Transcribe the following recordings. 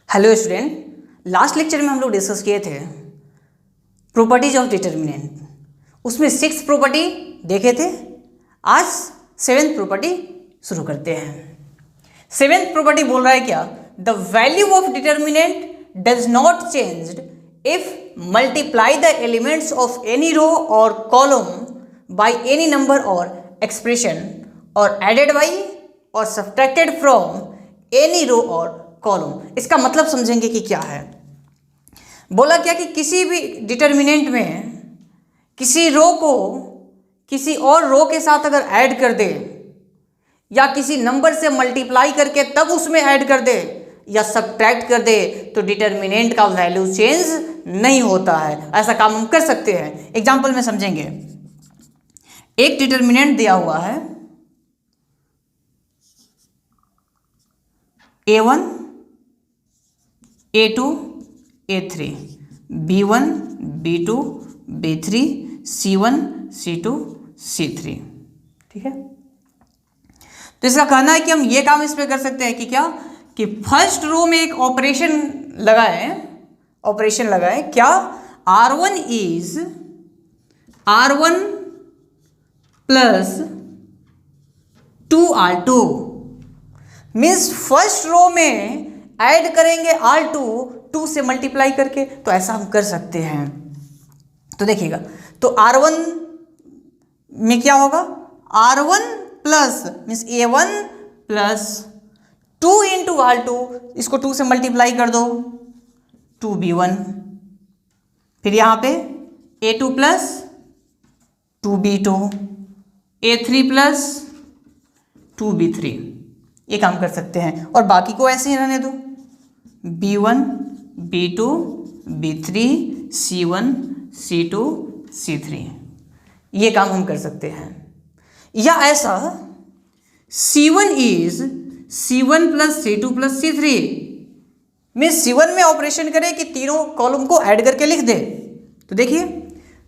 Hello student, last lecture में हम लोग डिस्कस किए थे प्रॉपर्टीज ऑफ डिटर्मिनेंट। उसमें 6th प्रॉपर्टी देखे थे। आज 7th प्रॉपर्टी शुरू करते हैं। 7th प्रॉपर्टी बोल रहा है क्या? The value of determinant does not change if multiply the elements of any row और कॉलम बाय एनी नंबर और एक्सप्रेशन और एडेड बाई और सब्ट्रैक्टेड फ्रॉम एनी रो और कॉलम। इसका मतलब समझेंगे कि क्या है। बोला क्या कि किसी भी डिटर्मिनेंट में किसी रो को किसी और रो के साथ अगर ऐड कर दे या किसी नंबर से मल्टीप्लाई करके तब उसमें ऐड कर दे या सब्ट्रैक्ट कर दे तो डिटर्मिनेंट का वैल्यू चेंज नहीं होता है। ऐसा काम हम कर सकते हैं। एग्जांपल में समझेंगे। एक डिटर्मिनेंट दिया हुआ है A1 A2 A3 B1 B2 B3 C1 C2 C3। ठीक है, तो इसका कहना है कि हम ये काम इस पे कर सकते हैं कि क्या कि फर्स्ट रो में एक ऑपरेशन लगाए क्या R1 is R1 plus 2R2 means first row में ऐड करेंगे R2 2 से मल्टीप्लाई करके। तो ऐसा हम कर सकते हैं। तो देखिएगा, तो R1 में क्या होगा? R1 plus means A1 plus 2 into R2, इसको 2 से मल्टीप्लाई कर दो 2B1, फिर यहाँ पे A2 plus 2B2 A3 plus 2B3। ये काम कर सकते हैं और बाकी को ऐसे ही रहने दो B1 B2 B3 C1 C2 C3। ये काम हम कर सकते हैं। या ऐसा C1 is C1 plus C2 plus C3 में C1 में ऑपरेशन करें कि तीनों कॉलम को ऐड करके लिख दे। तो देखिए,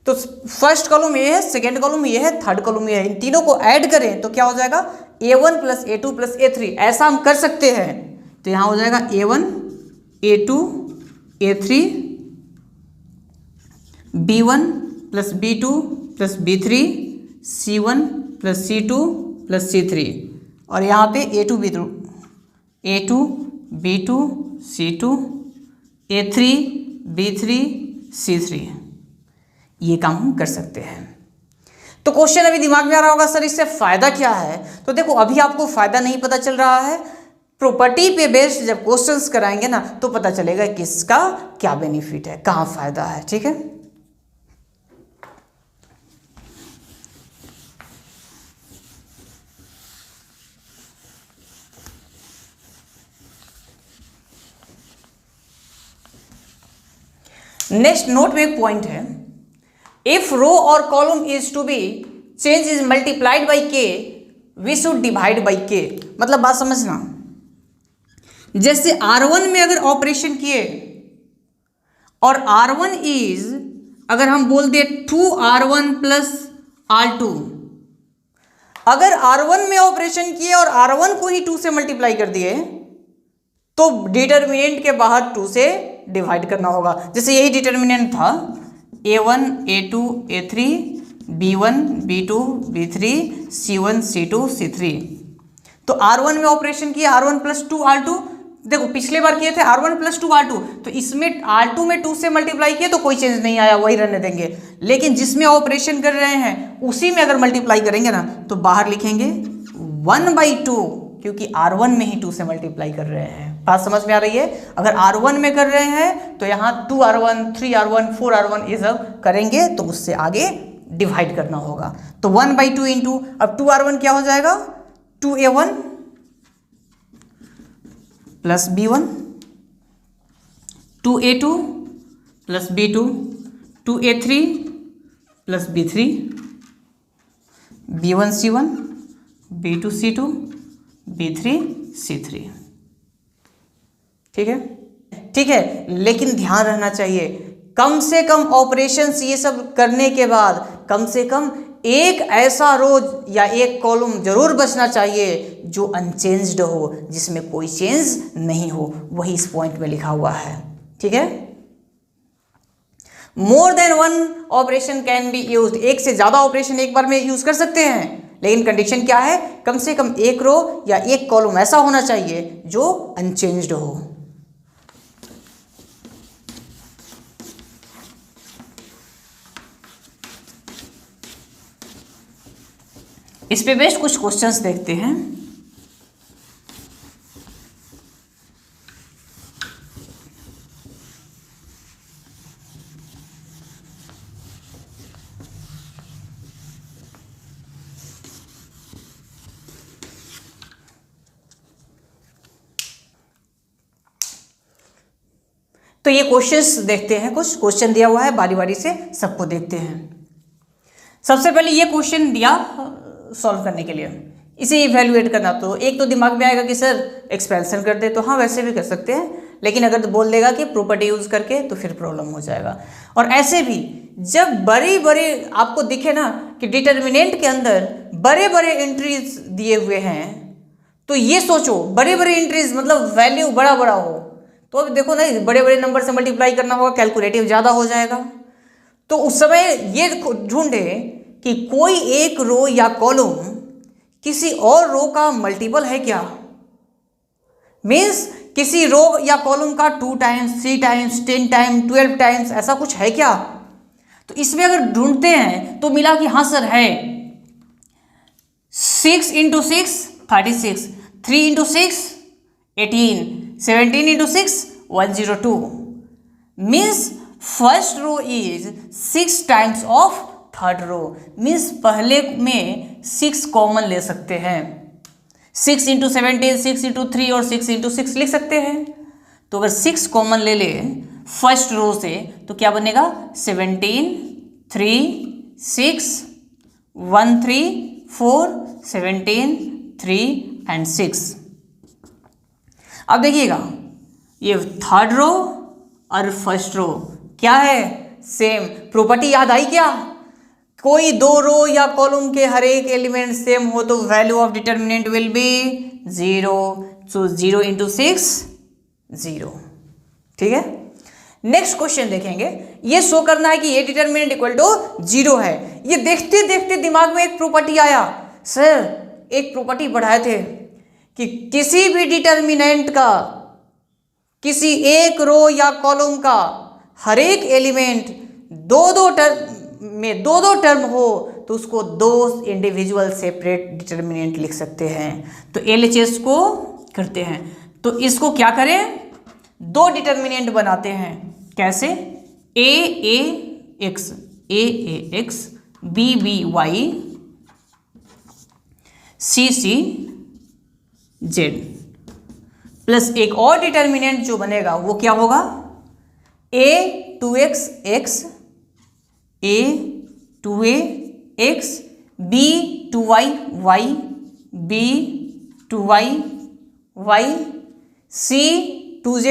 तो फर्स्ट कॉलम ये है, सेकेंड कॉलम ये है, थर्ड कॉलम ये है। इन तीनों को ऐड करें तो क्या हो जाएगा? A1 plus A2 plus A3। ऐसा हम कर सकते हैं। तो यहाँ हो जाएगा A1 A2 A3 B1 plus B2 plus B3 C1 plus C2 plus C3 और यहाँ पे A2 B2 C2 A3 B3 C3। ये काम हम कर सकते हैं। तो क्वेश्चन अभी दिमाग में आ रहा होगा, सर इससे फायदा क्या है? तो देखो, अभी आपको फायदा नहीं पता चल रहा है। प्रॉपर्टी पे बेस्ड जब क्वेश्चंस कराएंगे ना तो पता चलेगा कि इसका क्या बेनिफिट है, कहाँ फायदा है। ठीक है, नेक्स्ट नोट में एक पॉइंट है, इफ रो और column is to be change is multiplied by K we should divide by K. मतलब बात समझना, जैसे R1 में अगर ऑपरेशन किए और R1 इज अगर हम बोल दे 2R1 प्लस R2, अगर R1 में ऑपरेशन किए और R1 को ही 2 से मल्टीप्लाई कर दिए तो डिटर्मिनेंट के बाहर 2 से डिवाइड करना होगा। जैसे यही डिटर्मिनेंट था A1 A2 A3 B1 B2 B3 C1 C2 C3। तो R1 में ऑपरेशन किया R1 प्लस 2R2। देखो, पिछले बार किए थे R1 प्लस 2R2, तो इसमें R2 में 2 से मल्टीप्लाई किए तो कोई चेंज नहीं आया, वही रहने देंगे। लेकिन जिसमें ऑपरेशन कर रहे हैं उसी में अगर मल्टीप्लाई करेंगे ना तो बाहर लिखेंगे 1/2, क्योंकि R1 में ही 2 से मल्टीप्लाई कर रहे हैं। बात समझ में आ रही है? अगर R1 में कर रहे हैं तो यहाँ 2R1 3R1 4R1 ये सब करेंगे तो उससे आगे डिवाइड करना होगा। तो 1/2 इंटू, अब 2R1 क्या हो जाएगा? 2A1 plus B1 2A2 plus B2 2A3 plus B3 B1 C1 B2 C2 B3 C3। ठीक है, लेकिन ध्यान रहना चाहिए, कम से कम ऑपरेशंस ये सब करने के बाद कम से कम एक ऐसा रो या एक कॉलम जरूर बचना चाहिए जो अनचेंज्ड हो, जिसमें कोई चेंज नहीं हो, वही इस पॉइंट में लिखा हुआ है। ठीक है, more than one operation can be use, एक से ज्यादा ऑपरेशन एक बार में यूज कर सकते हैं, लेकिन कंडीशन क्या है, कम से कम एक रो या एक कॉलम ऐसा होना चाहिए जो अनचेंज्ड हो। इस पे बेस्ड कुछ क्वेश्चंस देखते हैं। तो ये क्वेश्चंस देखते हैं, कुछ क्वेश्चन दिया हुआ है, बारी बारी से सबको देखते हैं। सबसे पहले ये क्वेश्चन दिया सॉल्व करने के लिए, इसे इवैल्यूएट करना। तो एक तो दिमाग में आएगा कि सर एक्सपेंशन कर दे, तो हाँ वैसे भी कर सकते हैं, लेकिन अगर तो बोल देगा कि प्रॉपर्टी यूज करके तो फिर प्रॉब्लम हो जाएगा। और ऐसे भी जब बड़े बड़े आपको दिखे ना कि डिटर्मिनेंट के अंदर बड़े बड़े एंट्रीज दिए हुए हैं, तो ये सोचो बड़े बड़े एंट्रीज मतलब वैल्यू बड़ा बड़ा हो, तो अब देखो ना बड़े बड़े नंबर से मल्टीप्लाई करना होगा, कैलकुलेटिव ज़्यादा हो जाएगा। तो उस समय ये ढूंढे कि कोई एक रो या कॉलम किसी और रो का मल्टीपल है क्या, मीन्स किसी रो या कॉलम का 2 टाइम्स 3 टाइम्स 10 टाइम्स 12 टाइम्स ऐसा कुछ है क्या। तो इसमें अगर ढूंढते हैं तो मिला कि हाँ सर है। 6 × 6 36, 3 × 6 18, 17 × 6 102, means first row is 6 times of third row, means पहले में 6 कॉमन ले सकते हैं। 6 × 17, 6 × 3 और 6 × 6 लिख सकते हैं। तो अगर 6 कॉमन ले ले फर्स्ट रो से तो क्या बनेगा 17 3 6 1 3 4 17 3 एंड 6। अब देखिएगा ये थर्ड रो और फर्स्ट रो क्या है, सेम। प्रॉपर्टी याद आई क्या, कोई दो रो या कॉलम के हर एक एलिमेंट सेम हो तो value of determinant will B 0। सो 0 × 6 0। ठीक है, नेक्स्ट क्वेश्चन देखेंगे। ये शो करना है कि ये डिटर्मिनेंट इक्वल टू 0 है। ये देखते देखते दिमाग में एक प्रॉपर्टी आया, सर एक प्रॉपर्टी पढ़ाए थे कि किसी भी डिटर्मिनेंट का किसी एक रो या कॉलम का हर एक एलिमेंट दो दो टर्म हो तो उसको दो इंडिविजुअल सेपरेट डिटर्मिनेंट लिख सकते हैं। तो LHS को करते हैं, तो इसको क्या करें, दो डिटर्मिनेंट बनाते हैं। कैसे, AAX BBY CCZ प्लस एक और डिटर्मिनेंट जो बनेगा वो क्या होगा, A2X A2AX B2Y B2Y C2Z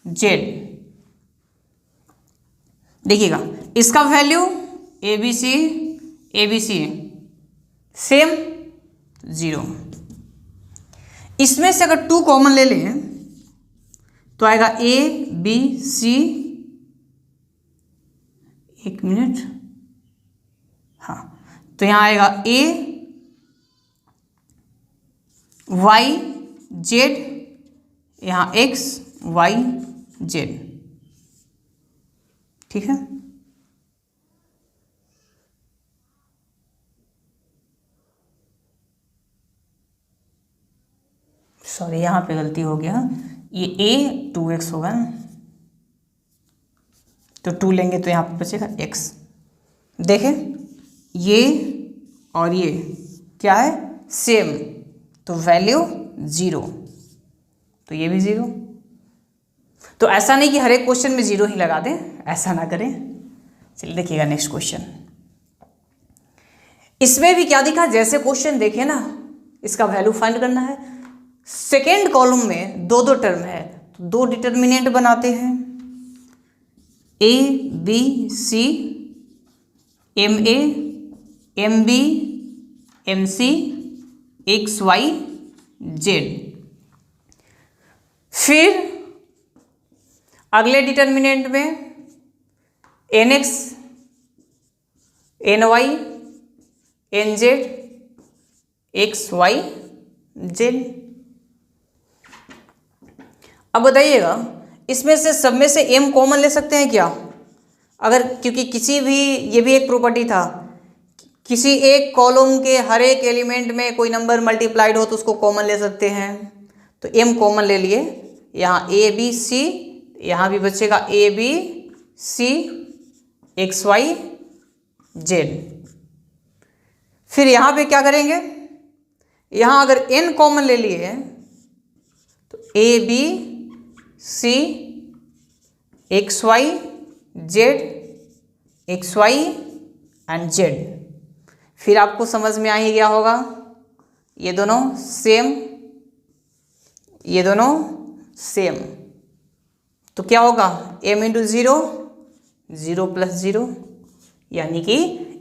Z। देखिएगा इसका वैल्यू ABC सेम 0। इसमें से अगर 2 कॉमन ले लें तो आएगा ABC, एक मिनट, हाँ, तो यहां आएगा AYZ, यहां XYZ। ठीक है, सॉरी यहां पे गलती हो गया, ये A2X होगा ना, तो 2 लेंगे तो यहाँ पे बचेगा X। देखें ये और ये क्या है, सेम, तो वैल्यू 0, तो ये भी 0। तो ऐसा नहीं कि हर एक क्वेश्चन में 0 ही लगा दें, ऐसा ना करें। चलिए देखिएगा नेक्स्ट क्वेश्चन। इसमें भी क्या दिखा, जैसे क्वेश्चन देखे ना, इसका वैल्यू फाइंड करना है। सेकेंड कॉलम में दो टर्म है तो 2 डिटर्मिनेंट बनाते हैं, ABC MA M B M C X Y Z. फिर अगले डिटर्मिनेंट में N X N Y N Z x Y Z. अब बताइएगा इसमें से सब में से एम कॉमन ले सकते हैं क्या? अगर, क्योंकि किसी भी, ये भी एक प्रॉपर्टी था, किसी एक कॉलम के हर एक एलिमेंट में कोई नंबर मल्टीप्लाइड हो तो उसको कॉमन ले सकते हैं। तो एम कॉमन ले लिए, यहाँ ए बी सी, यहाँ भी बचेगा A B C X Y Z. फिर यहाँ पे क्या करेंगे, यहाँ अगर एन कॉमन ले लिए तो A B C X Y and x वाई एंड जेड। फिर आपको समझ में आ ही गया होगा, ये दोनों सेम, ये दोनों सेम, तो क्या होगा m into zero, zero plus zero, यानी कि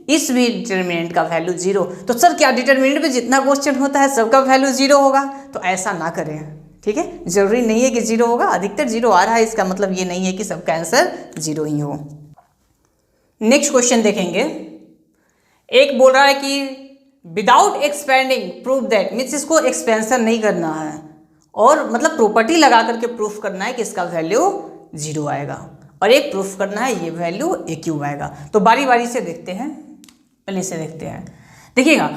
इस भी डिटर्मिनेंट का वैल्यू जीरो। तो सर क्या डिटर्मिनेंट में जितना क्वेश्चन होता है सबका वैल्यू जीरो होगा? तो ऐसा ना करें, ठीक है। जरूरी नहीं है कि जीरो होगा, अधिकतर जीरो आ रहा है, इसका मतलब ये नहीं है कि सबका आंसर जीरो ही हो। नेक्स्ट क्वेश्चन देखेंगे। एक बोल रहा है कि without expanding proof that, means इसको एक्सपेंशन नहीं करना है और मतलब प्रॉपर्टी लगा करके प्रूफ करना है कि इसका वैल्यू जीरो आएगा, और एक प्रूफ करना है ये वैल्यू ए क्यूब आएगा। तो बारी बारी से देखते हैं, पहले से देखते हैं। देखिएगा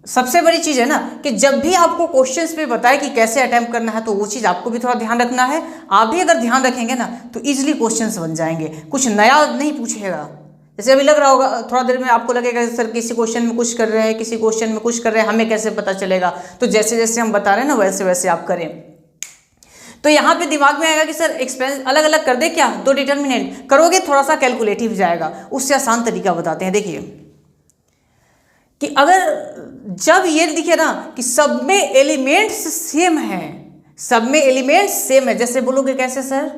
सबसे बड़ी चीज़ है ना कि जब भी आपको क्वेश्चंस पे बताए कि कैसे अटेम्प्ट करना है तो वो चीज़ आपको भी थोड़ा ध्यान रखना है। आप भी अगर ध्यान रखेंगे ना तो इजीली क्वेश्चंस बन जाएंगे, कुछ नया नहीं पूछेगा। जैसे अभी लग रहा होगा, थोड़ा देर में आपको लगेगा सर किसी क्वेश्चन में कुछ कर रहे हैं, किसी क्वेश्चन में कुछ कर रहे हैं, हमें कैसे पता चलेगा? तो जैसे जैसे हम बता रहे हैं ना वैसे वैसे आप करें। तो यहाँ पे दिमाग में आएगा कि सर एक्सपेंस अलग अलग कर दे क्या, दो डिटर्मिनेंट करोगे थोड़ा सा कैलकुलेटिव जाएगा। उससे आसान तरीका बताते हैं। देखिए कि अगर जब ये दिखे ना कि सब में एलिमेंट्स सेम है, सब में एलिमेंट्स सेम है, जैसे बोलोगे कैसे सर?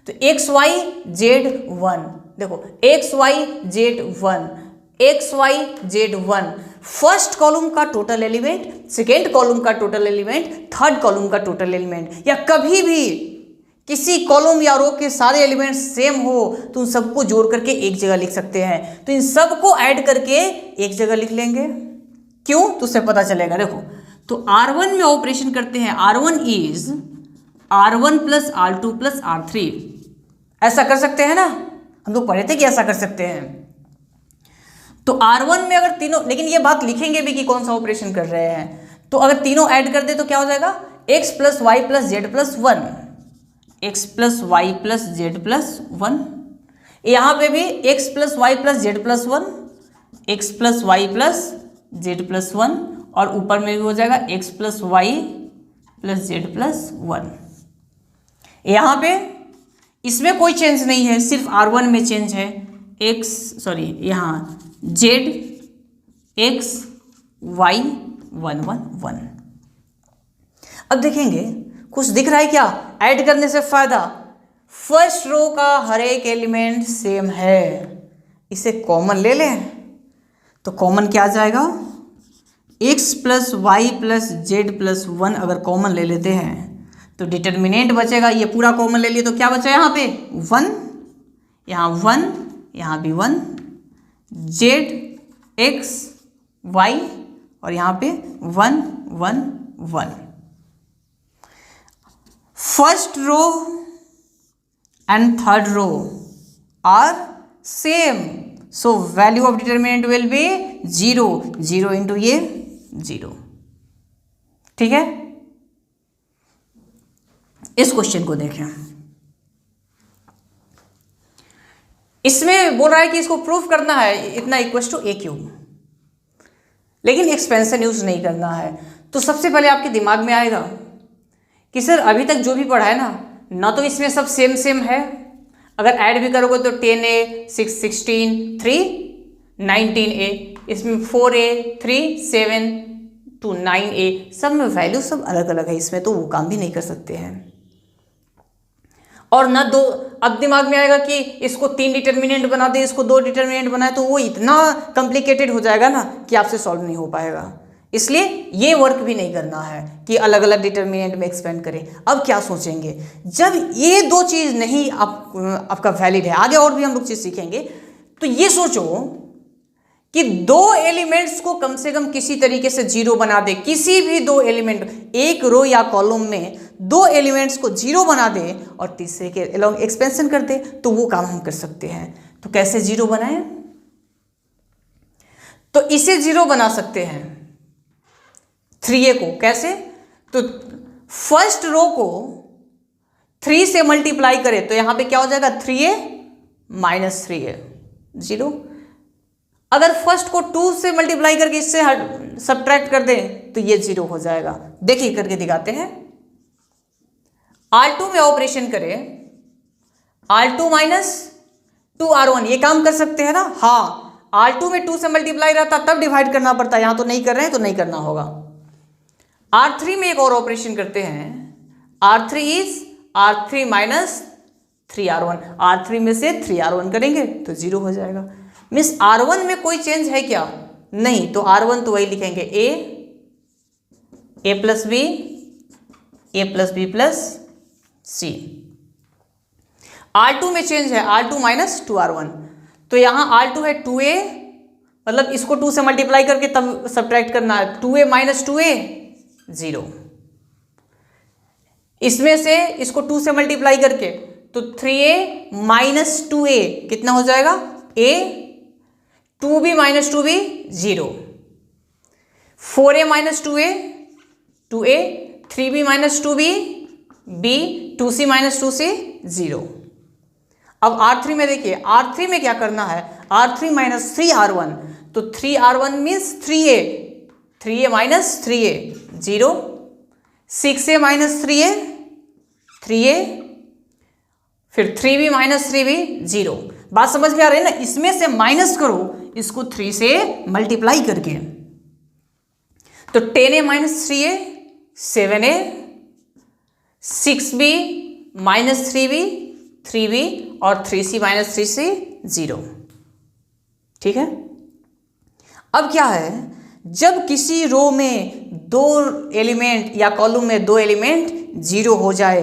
तो एक्स वाई जेड वन, देखो X Y Z one, X Y Z one, first column का टोटल एलिमेंट, सेकेंड कॉलम का टोटल एलिमेंट, थर्ड कॉलम का टोटल एलिमेंट, या कभी भी किसी कॉलम या रो के सारे एलिमेंट सेम हो तो उन सबको जोड़ करके एक जगह लिख सकते हैं। तो इन सबको ऐड करके एक जगह लिख लेंगे। क्यों? तो उससे पता चलेगा। देखो तो R1 में ऑपरेशन करते हैं, R1 is R1 plus R2 plus R3, ऐसा कर सकते हैं ना, हम लोग पढ़े थे कि ऐसा कर सकते हैं। तो R1 में अगर तीनों, लेकिन ये बात लिखेंगे भी कि कौन सा ऑपरेशन कर रहे हैं। तो अगर तीनों ऐड कर दे तो क्या हो जाएगा? x plus Y plus Z plus one, X plus Y plus Z plus one. यहाँ पे भी x plus Y plus Z plus one, X plus Y plus Z plus one, और ऊपर में भी हो जाएगा x plus Y plus Z plus one. यहाँ पे इसमें कोई चेंज नहीं है, सिर्फ R1 में चेंज है, यहाँ Z x Y one one one. अब देखेंगे कुछ दिख रहा है क्या ऐड करने से फायदा? फर्स्ट रो का हर एक एलिमेंट सेम है, इसे कॉमन ले लें तो कॉमन क्या आ जाएगा? X plus Y plus Z plus one अगर कॉमन ले लेते हैं तो डिटर्मिनेंट बचेगा, ये पूरा कॉमन ले लिए तो क्या बचा यहाँ पे? वन, यहाँ वन, यहाँ भी वन, जेड एक्स वाई, और यहाँ पे one one one. First row and third row are same, so value of determinant will be zero, zero into ये जीरो। ठीक है, इस क्वेश्चन को देखें। इसमें बोल रहा है कि इसको प्रूफ करना है इतना इक्वल टू ए क्यूब, लेकिन एक्सपेंशन यूज नहीं करना है। तो सबसे पहले आपके दिमाग में आएगा कि सर अभी तक जो भी पढ़ा है ना तो इसमें सब सेम सेम है, अगर ऐड भी करोगे तो 10a 6 16 3 19a, इसमें 4a 3 7 to 9a, सब में वैल्यू सब अलग अलग है इसमें, तो वो काम भी नहीं कर सकते हैं। और ना दो, अब दिमाग में आएगा कि इसको 3 डिटर्मिनेंट बना दे, इसको 2 डिटर्मिनेंट बनाए, तो वो इतना कॉम्प्लिकेटेड हो जाएगा ना कि आपसे सॉल्व नहीं हो पाएगा। इसलिए ये वर्क भी नहीं करना है कि अलग अलग डिटर्मिनेंट में एक्सपेंड करें। अब क्या सोचेंगे, जब ये दो चीज़ नहीं आपका वैलिड है, आगे और भी हम लोग चीज़ सीखेंगे, तो ये सोचो कि दो एलिमेंट्स को कम से कम किसी तरीके से जीरो बना दे, किसी भी दो एलिमेंट, एक रो या कॉलम में दो एलिमेंट्स को जीरो बना दे और तीसरे के अलोंग एक्सपेंशन कर दे, तो वो काम हम कर सकते हैं। तो कैसे जीरो बनाएं? तो इसे जीरो बना सकते हैं 3a को। कैसे? तो फर्स्ट रो को 3 से मल्टीप्लाई करें तो यहां पे क्या हो जाएगा, 3a माइनस 3a, जीरो। अगर फर्स्ट को 2 से मल्टीप्लाई करके इससे सब्ट्रैक्ट कर दें तो ये जीरो हो जाएगा। देखिए करके दिखाते हैं। R2 में ऑपरेशन करें, R2 माइनस 2R1, ये काम कर सकते हैं ना? हाँ, R2 में 2 से मल्टीप्लाई रहता तब डिवाइड करना पड़ता है, यहां तो नहीं कर रहे हैं तो नहीं करना होगा। R3 में एक और ऑपरेशन करते हैं, R3 is R3 minus 3R1, R3 में से 3R1 करेंगे तो जीरो हो जाएगा। मीन्स R1 में कोई चेंज है क्या? नहीं, तो R1 तो वही लिखेंगे a plus B, a plus B plus C. R2 में चेंज है, R2 माइनस 2R1, तो यहां R2 है 2a, मतलब इसको 2 से मल्टीप्लाई करके तब सब्ट्रैक्ट करना है, 2a माइनस 2a जीरो। इसमें से इसको 2 से मल्टीप्लाई करके तो 3a माइनस 2a कितना हो जाएगा, a, 2b minus 2b zero, 4a minus 2a 2a, 3b minus 2b b, 2c minus 2c zero. अब R3 में देखिए, R3 में क्या करना है, R3 माइनस 3R1, तो 3R1 means 3a, 3a minus 3a zero, 6a minus 3a 3a, फिर 3b minus 3b zero. बात समझ में आ रही है ना? इसमें से माइनस करो इसको 3 से मल्टीप्लाई करके, तो 10a minus 3a 7a, 6b minus 3b 3b और 3c माइनस 3c जीरो। ठीक है। अब क्या है, जब किसी रो में दो एलिमेंट या कॉलम में दो एलिमेंट जीरो हो जाए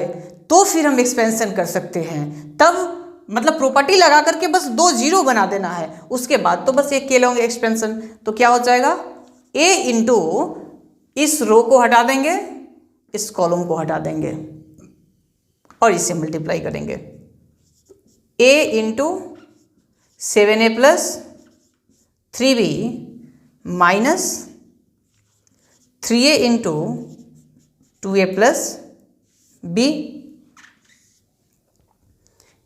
तो फिर हम एक्सपेंशन कर सकते हैं। तब मतलब प्रॉपर्टी लगा करके बस दो जीरो बना देना है, उसके बाद तो बस एक के लॉन्ग एक्सपेंशन। तो क्या हो जाएगा, a इंटू इस रो को हटा देंगे, इस कॉलम को हटा देंगे और इसे मल्टीप्लाई करेंगे, a into 7a plus 3b minus 3a into 2a plus b।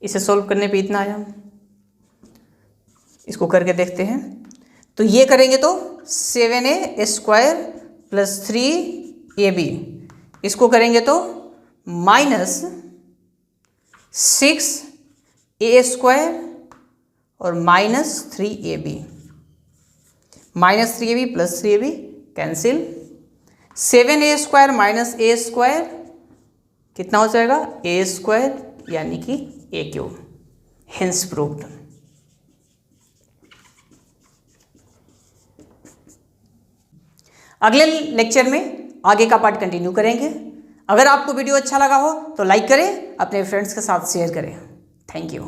इसे सॉल्व करने पे इतना आया, इसको करके देखते हैं। तो ये करेंगे तो 7a स्क्वायर प्लस 3ab, इसको करेंगे तो माइनस 6a स्क्वायर और minus 3ab, minus 3ab plus 3ab cancel, 7a square minus a square कितना हो जाएगा, a स्क्वायर यानी कि a क्यूब, हेंस प्रूव्ड। अगले लेक्चर में आगे का पार्ट कंटिन्यू करेंगे। अगर आपको वीडियो अच्छा लगा हो तो लाइक करें, अपने फ्रेंड्स के साथ शेयर करें। Thank you.